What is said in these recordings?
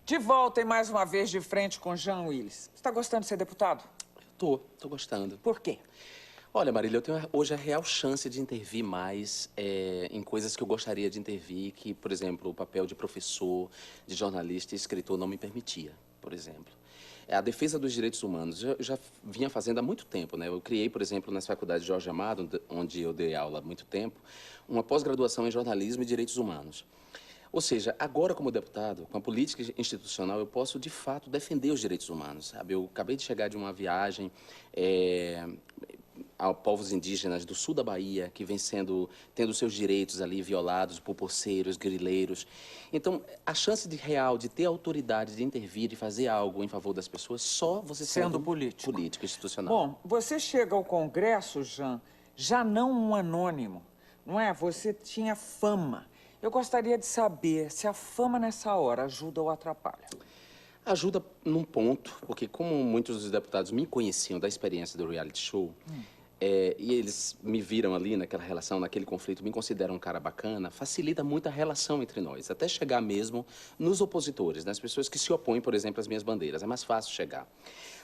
De volta e mais uma vez de frente com Jean Willis. Você está gostando de ser deputado? Tô gostando. Por quê? Olha, Marília, eu tenho hoje a real chance de intervir mais em coisas que eu gostaria de intervir, que, por exemplo, o papel de professor, de jornalista e escritor não me permitia, por exemplo. A defesa dos direitos humanos eu já vinha fazendo há muito tempo, né? Eu criei, por exemplo, nas faculdades de Jorge Amado, onde eu dei aula há muito tempo, uma pós-graduação em jornalismo e direitos humanos. Ou seja, agora como deputado, com a política institucional, eu posso, de fato, defender os direitos humanos, sabe? Eu acabei de chegar de uma viagem a povos indígenas do sul da Bahia, que vem tendo seus direitos ali violados por poceiros, grileiros. Então, a chance real de ter autoridade, de intervir, de fazer algo em favor das pessoas, só você sendo político. Político, institucional. Bom, você chega ao Congresso, Jean, já não um anônimo, não é? Você tinha fama. Eu gostaria de saber se a fama nessa hora ajuda ou atrapalha. Ajuda num ponto, porque como muitos dos deputados me conheciam da experiência do reality show, e eles me viram ali naquela relação, naquele conflito, me consideram um cara bacana, facilita muito a relação entre nós, até chegar mesmo nos opositores, nas pessoas que se opõem, por exemplo, às minhas bandeiras. É mais fácil chegar.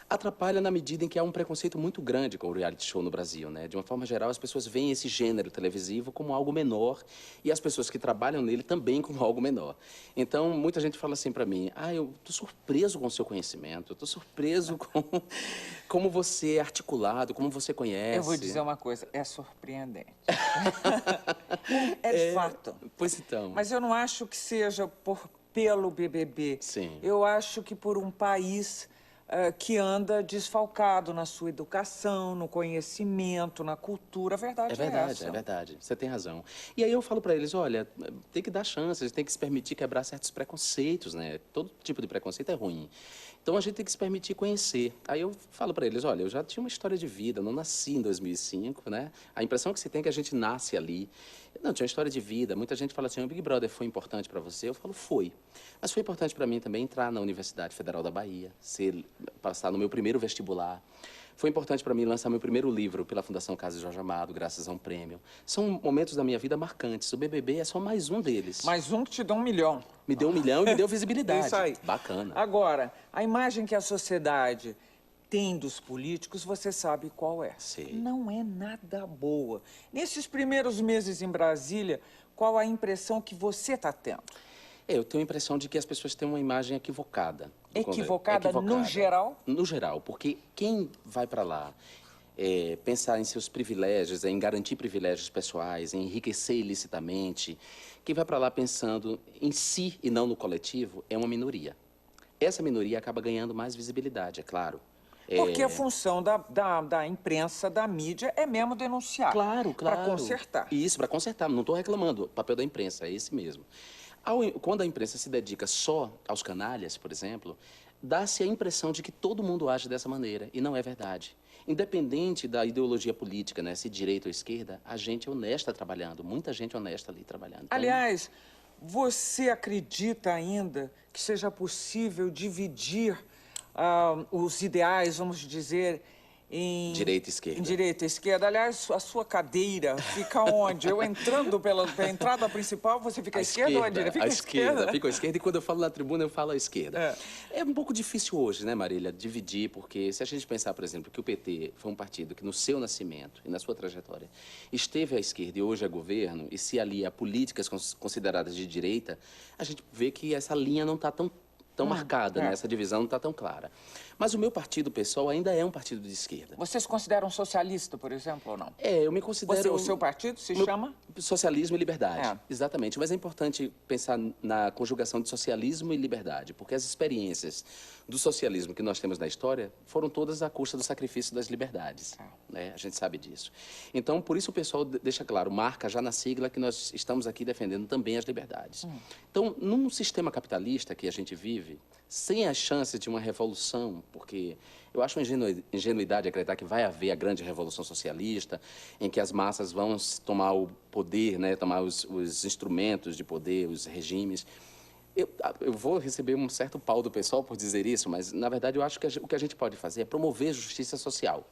Atrapalha na medida em que há um preconceito muito grande com o reality show no Brasil, né? De uma forma geral, as pessoas veem esse gênero televisivo como algo menor e as pessoas que trabalham nele também como algo menor. Então, muita gente fala assim pra mim, eu tô surpreso com o seu conhecimento, eu tô surpreso com como você é articulado, como você conhece. Eu vou dizer uma coisa, é surpreendente. É de fato. Pois então. Mas eu não acho que seja pelo BBB. Sim. Eu acho que por um país que anda desfalcado na sua educação, no conhecimento, na cultura. A verdade é essa. É verdade. Você tem razão. E aí eu falo pra eles, olha, tem que dar chances, tem que se permitir quebrar certos preconceitos, né? Todo tipo de preconceito é ruim. Então a gente tem que se permitir conhecer. Aí eu falo pra eles, olha, eu já tinha uma história de vida, eu não nasci em 2005, né? A impressão que se tem é que a gente nasce ali. Não, tinha uma história de vida. Muita gente fala assim, o Big Brother foi importante pra você? Eu falo, foi. Mas foi importante pra mim também entrar na Universidade Federal da Bahia, passar no meu primeiro vestibular. Foi importante para mim lançar meu primeiro livro pela Fundação Casa de Jorge Amado, graças a um prêmio. São momentos da minha vida marcantes. O BBB é só mais um deles. Mais um que te dá 1 milhão. Me deu 1 milhão e me deu visibilidade. Isso aí. Bacana. Agora, a imagem que a sociedade tem dos políticos, você sabe qual é. Sei. Não é nada boa. Nesses primeiros meses em Brasília, qual a impressão que você está tendo? Eu tenho a impressão de que as pessoas têm uma imagem equivocada. Equivocada no geral? No geral, porque quem vai para lá pensar em seus privilégios, em garantir privilégios pessoais, em enriquecer ilicitamente, quem vai para lá pensando em si e não no coletivo é uma minoria. Essa minoria acaba ganhando mais visibilidade, é claro. Porque a função da imprensa, da mídia, é mesmo denunciar. Claro. Para consertar. Isso, para consertar. Não estou reclamando. O papel da imprensa é esse mesmo. Quando a imprensa se dedica só aos canalhas, por exemplo, dá-se a impressão de que todo mundo age dessa maneira, e não é verdade. Independente da ideologia política, né, se direita ou esquerda, a gente é honesta trabalhando, muita gente honesta ali trabalhando. Então... Aliás, você acredita ainda que seja possível dividir os ideais, vamos dizer, em... Direita e esquerda. Em direita e esquerda. Aliás, a sua cadeira fica onde? Eu entrando pela entrada principal, você fica à esquerda ou à direita? Fica à esquerda. Fico à esquerda e quando eu falo na tribuna, eu falo à esquerda. É um pouco difícil hoje, né, Marília, dividir, porque se a gente pensar, por exemplo, que o PT foi um partido que no seu nascimento e na sua trajetória esteve à esquerda e hoje é governo, e se ali há políticas consideradas de direita, a gente vê que essa linha não está tão marcada, né? Essa divisão não está tão clara. Mas o meu partido, pessoal, ainda é um partido de esquerda. Você se considera um socialista, por exemplo, ou não? Eu me considero... O seu partido se chama? Socialismo e Liberdade. Exatamente. Mas é importante pensar na conjugação de socialismo e liberdade, porque as experiências do socialismo que nós temos na história foram todas à custa do sacrifício das liberdades. Né? A gente sabe disso. Então, por isso o pessoal deixa claro, marca já na sigla que nós estamos aqui defendendo também as liberdades. Então, num sistema capitalista que a gente vive, sem as chances de uma revolução, porque eu acho uma ingenuidade acreditar que vai haver a grande revolução socialista, em que as massas vão tomar o poder, né, tomar os instrumentos de poder, os regimes. Eu vou receber um certo pau do pessoal por dizer isso, mas, na verdade, eu acho que o que a gente pode fazer é promover justiça social.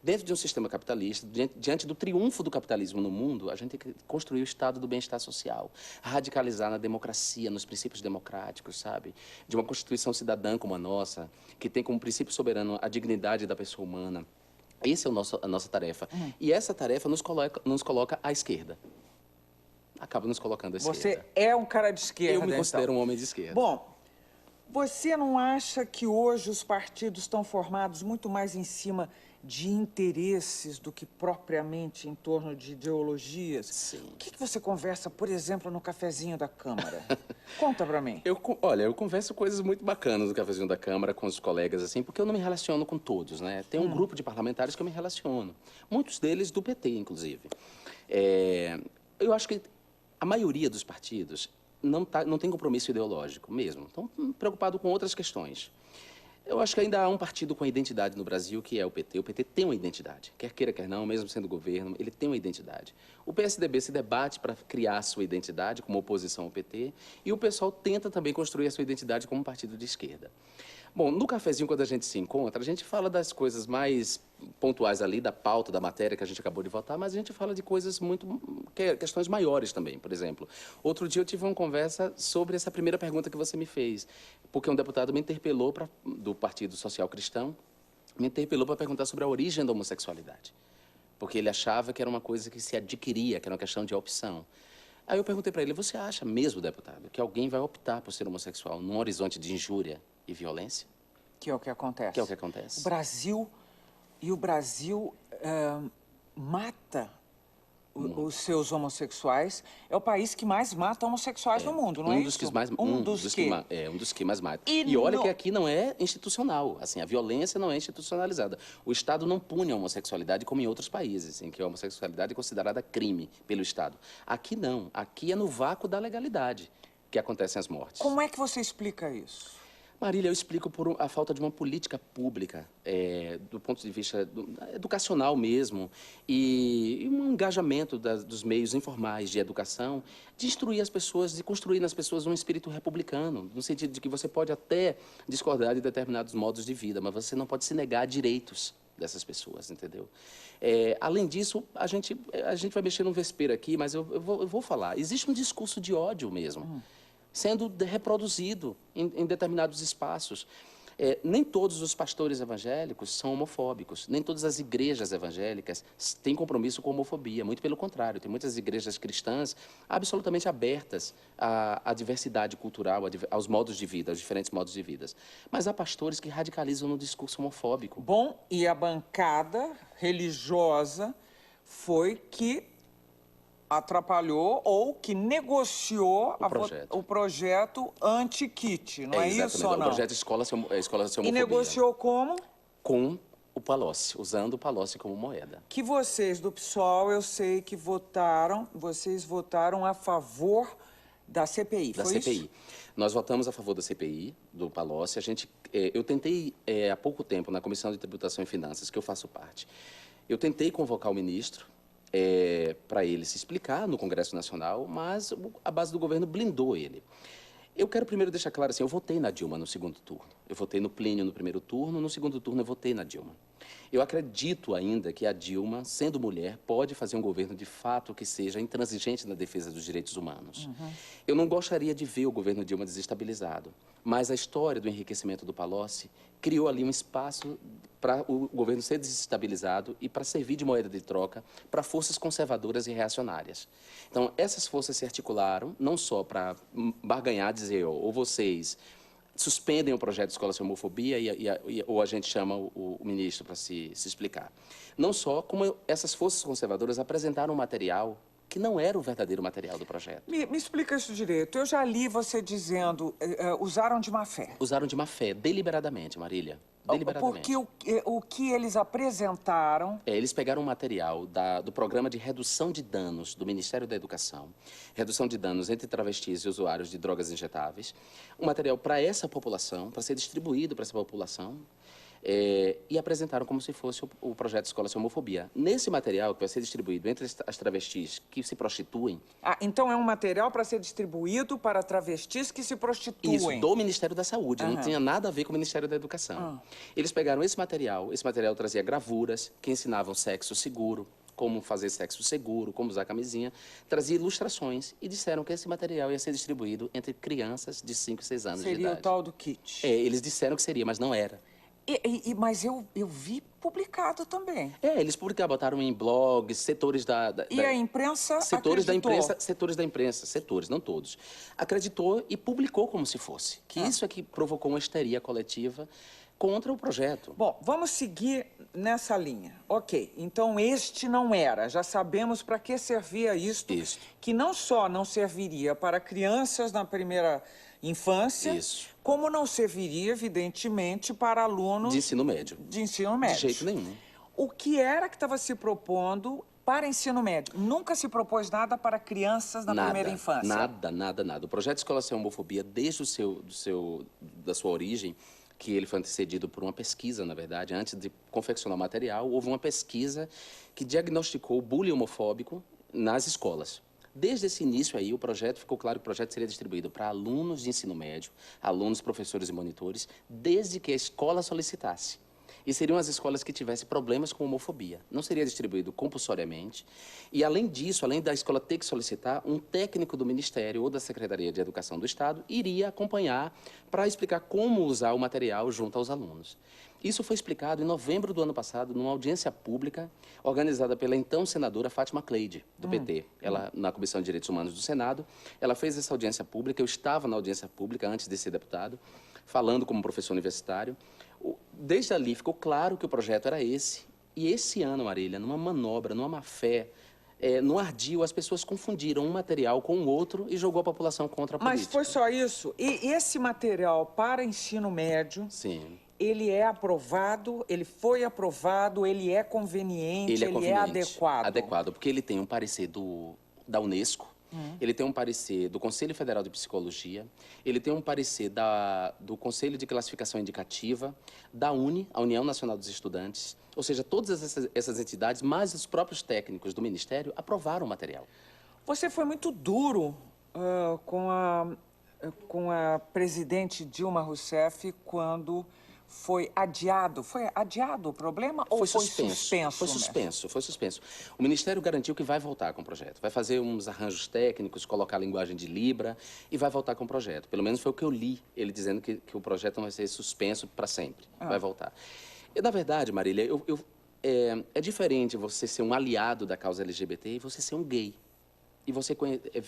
Dentro de um sistema capitalista, diante do triunfo do capitalismo no mundo, a gente tem que construir o estado do bem-estar social, radicalizar na democracia, nos princípios democráticos, sabe? De uma constituição cidadã como a nossa, que tem como princípio soberano a dignidade da pessoa humana. Essa é a nossa tarefa. E essa tarefa nos coloca à esquerda. Acaba nos colocando à esquerda. Você é um cara de esquerda, Eu me considero então. um homem de esquerda. Bom, você não acha que hoje os partidos estão formados muito mais em cima de interesses do que propriamente em torno de ideologias? Sim. O que você conversa, por exemplo, no cafezinho da Câmara? Conta pra mim. Olha, eu converso coisas muito bacanas no cafezinho da Câmara com os colegas, assim, porque eu não me relaciono com todos, né? Tem um grupo de parlamentares que eu me relaciono. Muitos deles do PT, inclusive. Eu acho que a maioria dos partidos não tem compromisso ideológico mesmo. Estão preocupados com outras questões. Eu acho que ainda há um partido com identidade no Brasil, que é o PT. O PT tem uma identidade. Quer queira, quer não, mesmo sendo governo, ele tem uma identidade. O PSDB se debate para criar a sua identidade como oposição ao PT, e o pessoal tenta também construir a sua identidade como um partido de esquerda. Bom, no cafezinho, quando a gente se encontra, a gente fala das coisas mais pontuais ali, da pauta, da matéria que a gente acabou de votar, mas a gente fala de coisas questões maiores também. Por exemplo, outro dia eu tive uma conversa sobre essa primeira pergunta que você me fez, porque um deputado me interpelou, do Partido Social Cristão, me interpelou para perguntar sobre a origem da homossexualidade, porque ele achava que era uma coisa que se adquiria, que era uma questão de opção. Aí eu perguntei para ele, você acha mesmo, deputado, que alguém vai optar por ser homossexual num horizonte de injúria e violência? Que é o que acontece. Que é o que acontece. O Brasil mata os seus homossexuais. É o país que mais mata homossexuais no mundo, não é isso? Um dos que mais mata. E olha que aqui não é institucional, assim, a violência não é institucionalizada. O Estado não pune a homossexualidade como em outros países, em que a homossexualidade é considerada crime pelo Estado. Aqui não, aqui é no vácuo da legalidade que acontecem as mortes. Como é que você explica isso? Marília, eu explico por a falta de uma política pública, do ponto de vista educacional mesmo, e um engajamento dos meios informais de educação, de instruir as pessoas, de construir nas pessoas um espírito republicano, no sentido de que você pode até discordar de determinados modos de vida, mas você não pode se negar direitos dessas pessoas, entendeu? Além disso, a gente vai mexer num vespeiro aqui, mas eu vou falar. Existe um discurso de ódio mesmo, sendo reproduzido em determinados espaços. Nem todos os pastores evangélicos são homofóbicos, nem todas as igrejas evangélicas têm compromisso com a homofobia, muito pelo contrário, tem muitas igrejas cristãs absolutamente abertas à diversidade cultural, aos modos de vida, aos diferentes modos de vida. Mas há pastores que radicalizam no discurso homofóbico. Bom, e a bancada religiosa foi que atrapalhou ou que negociou o projeto anti-kit, não é isso ou não? O projeto Escola Sem Homofobia. E negociou como? Com o Palocci, usando o Palocci como moeda. Que vocês do PSOL, eu sei que vocês votaram a favor da CPI, foi isso? Da CPI. Nós votamos a favor da CPI, do Palocci. Eu tentei, há pouco tempo, na Comissão de Tributação e Finanças, que eu faço parte, eu tentei convocar o ministro, para ele se explicar no Congresso Nacional, mas a base do governo blindou ele. Eu quero primeiro deixar claro assim, eu votei na Dilma no segundo turno. Eu votei no Plínio no primeiro turno, no segundo turno eu votei na Dilma. Eu acredito ainda que a Dilma, sendo mulher, pode fazer um governo de fato que seja intransigente na defesa dos direitos humanos. Eu não gostaria de ver o governo Dilma desestabilizado, mas a história do enriquecimento do Palocci criou ali um espaço para o governo ser desestabilizado e para servir de moeda de troca para forças conservadoras e reacionárias. Então, essas forças se articularam não só para barganhar, dizer, ou vocês suspendem o projeto de Escola Sem Homofobia ou a gente chama o ministro para se explicar. Não só, como essas forças conservadoras apresentaram um material que não era o verdadeiro material do projeto. Me explica isso direito. Eu já li você dizendo, usaram de má fé. Usaram de má fé, deliberadamente, Marília. Deliberadamente. Porque o que eles apresentaram... Eles pegaram um material do Programa de Redução de Danos do Ministério da Educação, redução de danos entre travestis e usuários de drogas injetáveis, um material para essa população, para ser distribuído para essa população, e apresentaram como se fosse o projeto Escola Sem Homofobia. Nesse material, que vai ser distribuído entre as travestis que se prostituem... Então é um material para ser distribuído para travestis que se prostituem. Isso, do Ministério da Saúde, não tinha nada a ver com o Ministério da Educação. Eles pegaram esse material trazia gravuras que ensinavam sexo seguro, como fazer sexo seguro, como usar camisinha, trazia ilustrações e disseram que esse material ia ser distribuído entre crianças de 5 e 6 anos de idade. Seria o tal do kit. Eles disseram que seria, mas não era. Mas eu vi publicado também. Eles publicaram, botaram em blogs, setores E a imprensa setores acreditou. setores da imprensa, não todos. Acreditou e publicou como se fosse. Que isso é que provocou uma histeria coletiva contra o projeto. Bom, vamos seguir nessa linha. Ok, então este não era. Já sabemos para que servia isto. Que não só não serviria para crianças na primeira infância, como não serviria, evidentemente, para alunos... De ensino médio. De ensino médio. De jeito nenhum. O que era que estava se propondo para ensino médio? Nunca se propôs nada para crianças na primeira infância? Nada. O projeto Escola Sem Homofobia, desde da sua origem, que ele foi antecedido por uma pesquisa, na verdade, antes de confeccionar o material, houve uma pesquisa que diagnosticou o bullying homofóbico nas escolas. Desde esse início aí, ficou claro que o projeto seria distribuído para alunos de ensino médio, alunos, professores e monitores, desde que a escola solicitasse. E seriam as escolas que tivessem problemas com homofobia. Não seria distribuído compulsoriamente. E, além disso, além da escola ter que solicitar, um técnico do Ministério ou da Secretaria de Educação do Estado iria acompanhar para explicar como usar o material junto aos alunos. Isso foi explicado em novembro do ano passado, numa audiência pública organizada pela então senadora Fátima Cleide, do PT. Ela, na Comissão de Direitos Humanos do Senado, ela fez essa audiência pública. Eu estava na audiência pública antes de ser deputado, falando como professor universitário. Desde ali ficou claro que o projeto era esse. E esse ano, Marília, numa manobra, numa má-fé, no ardil, as pessoas confundiram um material com o outro e jogou a população contra a política. Mas foi só isso? E esse material para ensino médio... Sim. Ele é aprovado, ele foi aprovado, ele é conveniente, ele é adequado? Adequado, porque ele tem um parecer da Unesco, ele tem um parecer do Conselho Federal de Psicologia, ele tem um parecer do Conselho de Classificação Indicativa, da UNE, a União Nacional dos Estudantes, ou seja, todas essas entidades, mais os próprios técnicos do Ministério, aprovaram o material. Você foi muito duro com a presidente Dilma Rousseff quando... Foi adiado o problema ou foi suspenso? Foi suspenso. O Ministério garantiu que vai voltar com o projeto. Vai fazer uns arranjos técnicos, colocar a linguagem de Libra e vai voltar com o projeto. Pelo menos foi o que eu li, ele dizendo que o projeto não vai ser suspenso para sempre. Vai voltar. Na verdade, Marília, é diferente você ser um aliado da causa LGBT e você ser um gay. E você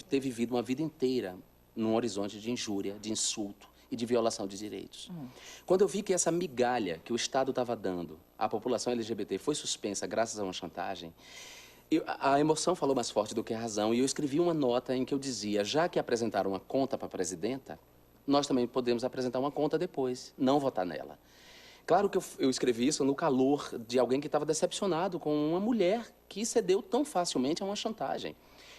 ter vivido uma vida inteira num horizonte de injúria, de insulto e de violação de direitos. Quando eu vi que essa migalha que o Estado estava dando à população LGBT foi suspensa graças a uma chantagem, a emoção falou mais forte do que a razão, e eu escrevi uma nota em que eu dizia, já que apresentaram uma conta para a presidenta, nós também podemos apresentar uma conta depois, não votar nela. Claro que eu escrevi isso no calor de alguém que estava decepcionado com uma mulher que cedeu tão facilmente a uma chantagem.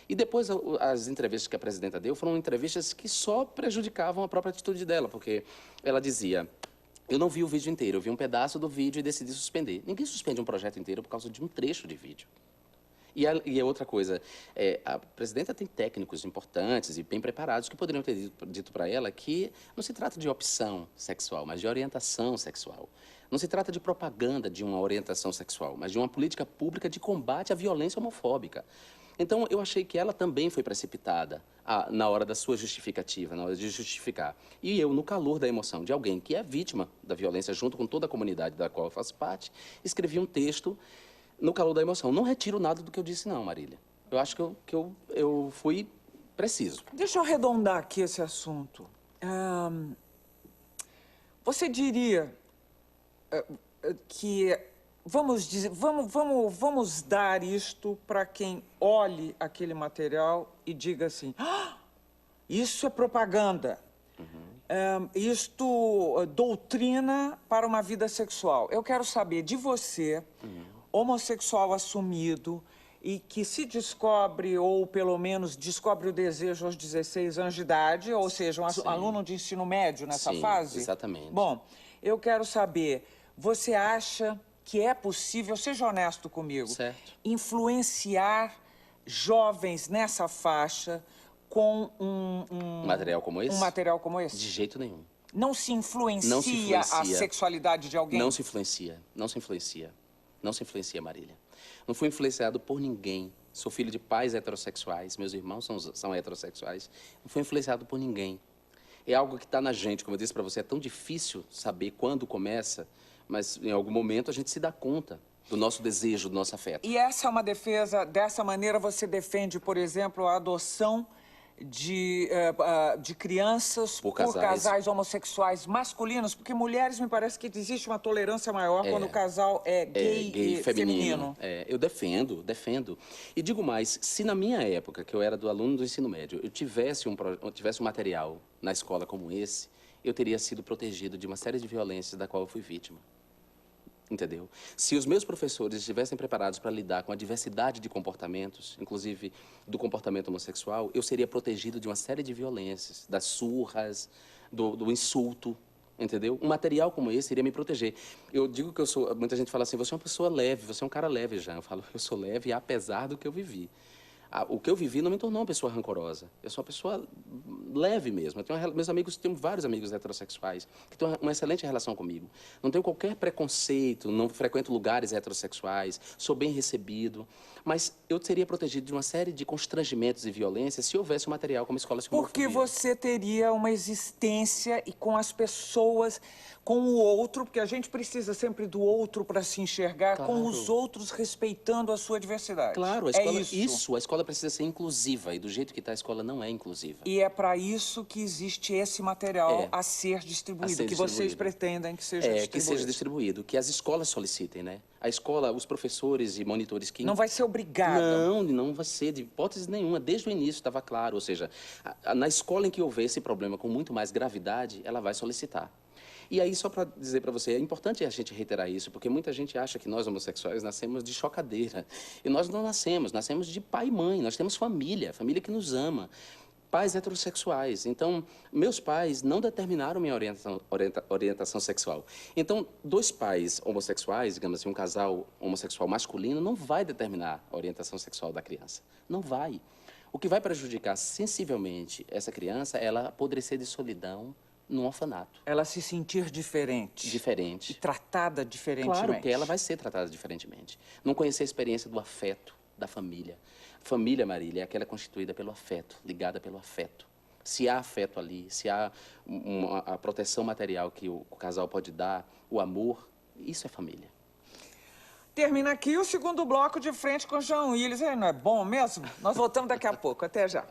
E depois, as entrevistas que a presidenta deu foram entrevistas que só prejudicavam a própria atitude dela, porque ela dizia, eu não vi o vídeo inteiro, eu vi um pedaço do vídeo e decidi suspender. Ninguém suspende um projeto inteiro por causa de um trecho de vídeo. E a outra coisa, a presidenta tem técnicos importantes e bem preparados que poderiam ter dito para ela que não se trata de opção sexual, mas de orientação sexual. Não se trata de propaganda de uma orientação sexual, mas de uma política pública de combate à violência homofóbica. Então, eu achei que ela também foi precipitada na hora da sua justificativa, na hora de justificar. E eu, no calor da emoção de alguém que é vítima da violência, junto com toda a comunidade da qual eu faço parte, escrevi um texto no calor da emoção. Não retiro nada do que eu disse, não, Marília. Eu acho que eu fui preciso. Deixa eu arredondar aqui esse assunto. Você diria que... Vamos dar isto para quem olhe aquele material e diga assim, isso é propaganda, isto doutrina para uma vida sexual. Eu quero saber de você, homossexual assumido, e que se descobre, ou pelo menos descobre o desejo aos 16 anos de idade, ou seja, um aluno de ensino médio nessa fase? Exatamente. Bom, eu quero saber... você acha que é possível, seja honesto comigo, certo, influenciar jovens nessa faixa com um material como esse? Um material como esse? De jeito nenhum. Não se influencia, não se influencia a sexualidade de alguém? Não se influencia, não se influencia. Não se influencia, Marília. Não fui influenciado por ninguém. Sou filho de pais heterossexuais, meus irmãos são heterossexuais. Não fui influenciado por ninguém. É algo que está na gente, como eu disse para você, é tão difícil saber quando começa, mas em algum momento a gente se dá conta do nosso desejo, do nosso afeto. E essa é uma defesa, dessa maneira você defende, por exemplo, a adoção de crianças por casais homossexuais masculinos, porque mulheres, me parece que existe uma tolerância maior quando o casal é gay e feminino. Eu defendo. E digo mais, se na minha época, que eu era do aluno do ensino médio, eu tivesse um material na escola como esse, eu teria sido protegido de uma série de violências da qual eu fui vítima. Entendeu? Se os meus professores estivessem preparados para lidar com a diversidade de comportamentos, inclusive do comportamento homossexual, eu seria protegido de uma série de violências, das surras, do insulto, entendeu? Um material como esse iria me proteger. Eu digo que eu sou... Muita gente fala assim, você é uma pessoa leve, você é um cara leve, Jean. Eu falo, eu sou leve apesar do que eu vivi. O que eu vivi não me tornou uma pessoa rancorosa. Eu sou uma pessoa leve mesmo. Eu tenho vários amigos heterossexuais que têm uma excelente relação comigo. Não tenho qualquer preconceito, não frequento lugares heterossexuais, sou bem recebido. Mas eu seria protegido de uma série de constrangimentos e violências se houvesse um material como Escola Sem Homofobia. Porque você teria uma existência e com as pessoas, com o outro, porque a gente precisa sempre do outro para se enxergar, claro, com os outros respeitando a sua diversidade. Claro, a escola, a escola precisa ser inclusiva, e do jeito que está a escola não é inclusiva. E é para isso que existe esse material a ser distribuído, que vocês pretendem que seja distribuído. Que seja distribuído, que as escolas solicitem, né? A escola, os professores e monitores que... Não vai ser obrigado. Não vai ser, de hipótese nenhuma. Desde o início estava claro, ou seja, na escola em que houver esse problema com muito mais gravidade, ela vai solicitar. E aí, só para dizer para você, é importante a gente reiterar isso, porque muita gente acha que nós, homossexuais, nascemos de chocadeira. E nós não nascemos de pai e mãe, nós temos família que nos ama. Pais heterossexuais. Então, meus pais não determinaram minha orientação sexual. Então, dois pais homossexuais, digamos assim, um casal homossexual masculino, não vai determinar a orientação sexual da criança. Não vai. O que vai prejudicar sensivelmente essa criança é ela apodrecer de solidão num orfanato. Ela se sentir diferente. Diferente. E tratada diferentemente. Claro que ela vai ser tratada diferentemente. Não conhecer a experiência do afeto, da família. Família, Marília, é aquela constituída pelo afeto, ligada pelo afeto. Se há afeto ali, se há a proteção material que o casal pode dar, o amor, isso é família. Termina aqui o segundo bloco de Frente com Jean Willis. Não é bom mesmo? Nós voltamos daqui a pouco. Até já.